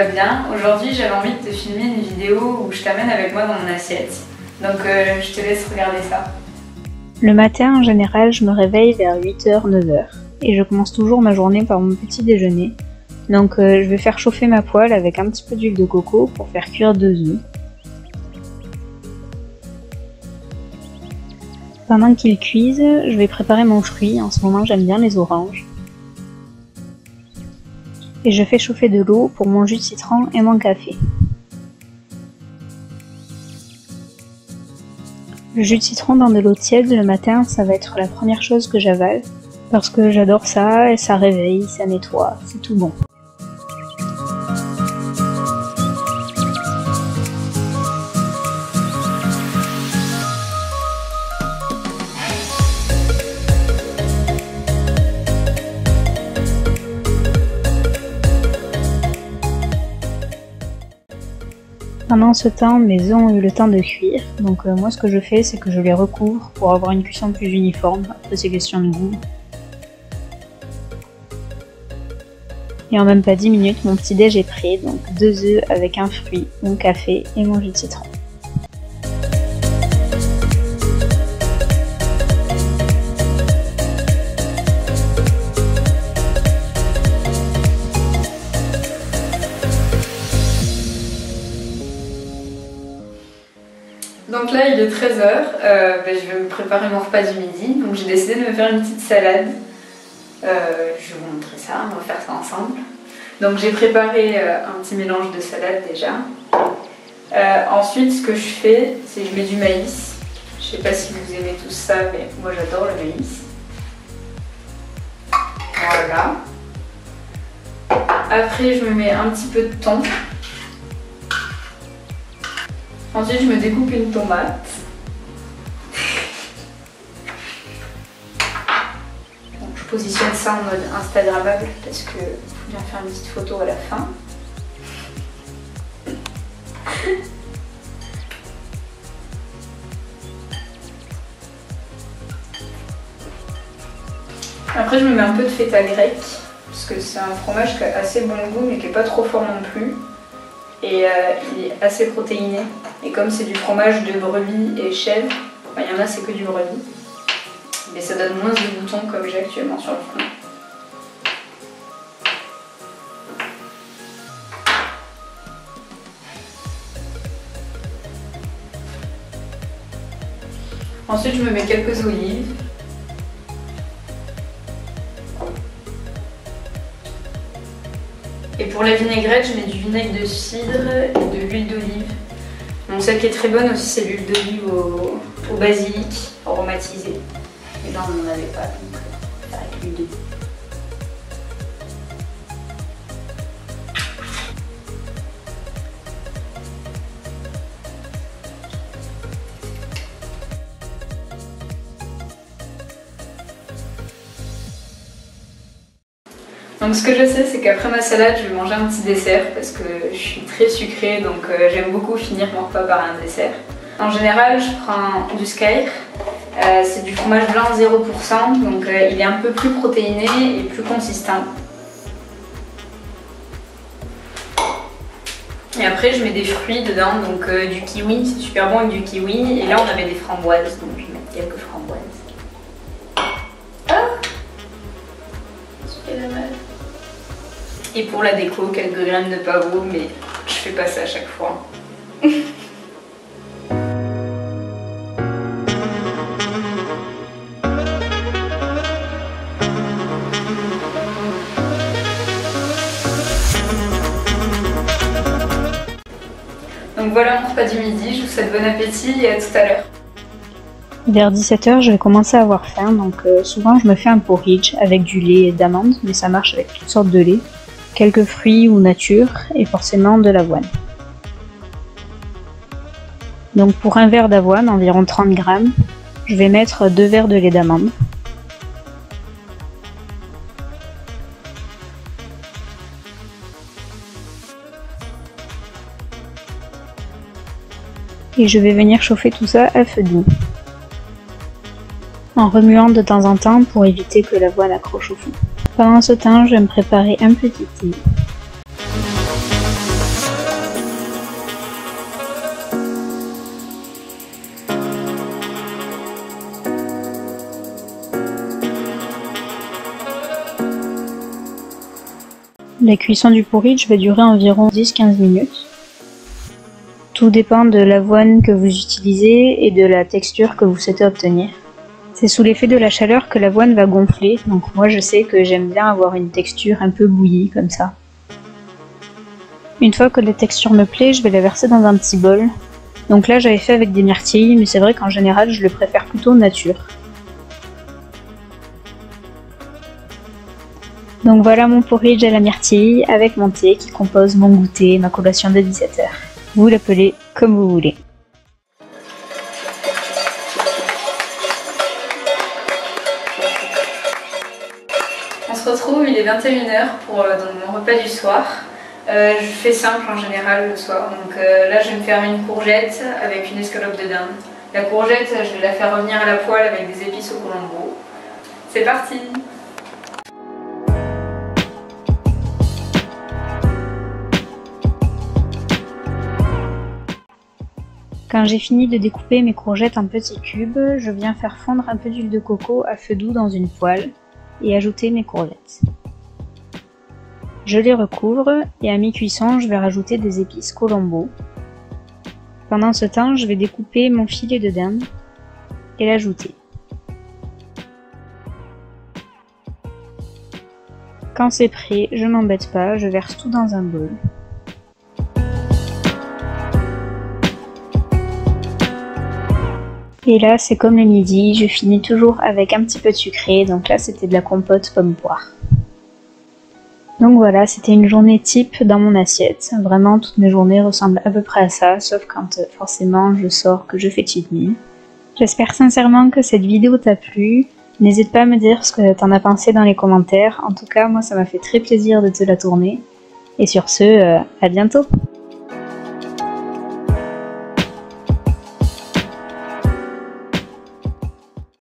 vas bien. Aujourd'hui, j'avais envie de te filmer une vidéo où je t'amène avec moi dans mon assiette. Donc je te laisse regarder ça. Le matin, en général, je me réveille vers 8h, 9h. Et je commence toujours ma journée par mon petit déjeuner. Donc je vais faire chauffer ma poêle avec un petit peu d'huile de coco pour faire cuire 2 œufs. Pendant qu'ils cuisent, je vais préparer mon fruit. En ce moment, j'aime bien les oranges. Et je fais chauffer de l'eau pour mon jus de citron et mon café. Le jus de citron dans de l'eau tiède le matin, ça va être la première chose que j'avale. Parce que j'adore ça et ça réveille, ça nettoie, c'est tout bon. Pendant ce temps, mes œufs ont eu le temps de cuire, donc moi ce que je fais c'est que je les recouvre pour avoir une cuisson plus uniforme, après c'est question de goût. Et en même pas 10 minutes, mon petit déj est prêt, donc 2 œufs avec un fruit, mon café et mon jus de citron. Donc là, il est 13h, je vais me préparer mon repas du midi, donc j'ai décidé de me faire une petite salade. Je vais vous montrer ça, on va faire ça ensemble. Donc j'ai préparé un petit mélange de salade déjà. Ensuite, ce que je fais, c'est que je mets du maïs. Je sais pas si vous aimez tous ça, mais moi j'adore le maïs. Voilà. Après, je me mets un petit peu de thon. Ensuite, je me découpe une tomate. Donc, je positionne ça en mode instagrammable parce que je viens faire une petite photo à la fin. Après, je me mets un peu de feta grec parce que c'est un fromage qui a assez bon goût mais qui n'est pas trop fort non plus. Et il est assez protéiné. Et comme c'est du fromage de brebis et chèvre, il y en a c'est que du brebis, mais ça donne moins de boutons comme j'ai actuellement sur le front. Ensuite je me mets quelques olives. Et pour la vinaigrette, je mets du vinaigre de cidre et de l'huile d'olive. Donc celle qui est très bonne aussi, c'est l'huile d'olive au basilic aromatisé. Et là, on n'en avait pas, donc avec l'huile d'olive. Donc ce que je sais, c'est qu'après ma salade, je vais manger un petit dessert parce que je suis très sucrée, donc j'aime beaucoup finir mon repas par un dessert. En général, je prends du Skyr, c'est du fromage blanc 0%, donc il est un peu plus protéiné et plus consistant. Et après, je mets des fruits dedans, donc du kiwi, c'est super bon avec du kiwi, et là on avait des framboises, donc je vais mettre quelques framboises. Ah, super mal. Et pour la déco, quelques graines de pavot, mais je fais pas ça à chaque fois. Donc voilà mon repas du midi, je vous souhaite bon appétit et à tout à l'heure. Vers 17h, je vais commencer à avoir faim, donc souvent je me fais un porridge avec du lait d'amande, mais ça marche avec toutes sortes de lait. Quelques fruits ou nature et forcément de l'avoine. Donc pour un verre d'avoine, environ 30 g, je vais mettre 2 verres de lait d'amande. Et je vais venir chauffer tout ça à feu doux, en remuant de temps en temps pour éviter que l'avoine accroche au fond. Pendant ce temps, je vais me préparer un petit thé. La cuisson du porridge va durer environ 10-15 minutes. Tout dépend de l'avoine que vous utilisez et de la texture que vous souhaitez obtenir. C'est sous l'effet de la chaleur que l'avoine va gonfler, donc moi je sais que j'aime bien avoir une texture un peu bouillie comme ça. Une fois que la texture me plaît, je vais la verser dans un petit bol. Donc là j'avais fait avec des myrtilles, mais c'est vrai qu'en général je le préfère plutôt nature. Donc voilà mon porridge à la myrtille avec mon thé qui compose mon goûter, ma collation de 17h. Vous l'appelez comme vous voulez. On se retrouve, il est 21h pour donc mon repas du soir. Je fais simple en général le soir, donc là je vais me faire une courgette avec une escalope de dinde. La courgette, je vais la faire revenir à la poêle avec des épices au colombo. C'est parti! Quand j'ai fini de découper mes courgettes en petits cubes, je viens faire fondre un peu d'huile de coco à feu doux dans une poêle et ajouter mes courgettes. Je les recouvre et à mi-cuisson, je vais rajouter des épices colombo. Pendant ce temps, je vais découper mon filet de dinde et l'ajouter. Quand c'est prêt, je m'embête pas, je verse tout dans un bol. Et là, c'est comme le midi, je finis toujours avec un petit peu de sucré, donc là c'était de la compote pomme-poire. Donc voilà, c'était une journée type dans mon assiette. Vraiment, toutes mes journées ressemblent à peu près à ça, sauf quand forcément je sors, que je fais cheat meal. J'espère sincèrement que cette vidéo t'a plu. N'hésite pas à me dire ce que t'en as pensé dans les commentaires. En tout cas, moi ça m'a fait très plaisir de te la tourner. Et sur ce, à bientôt!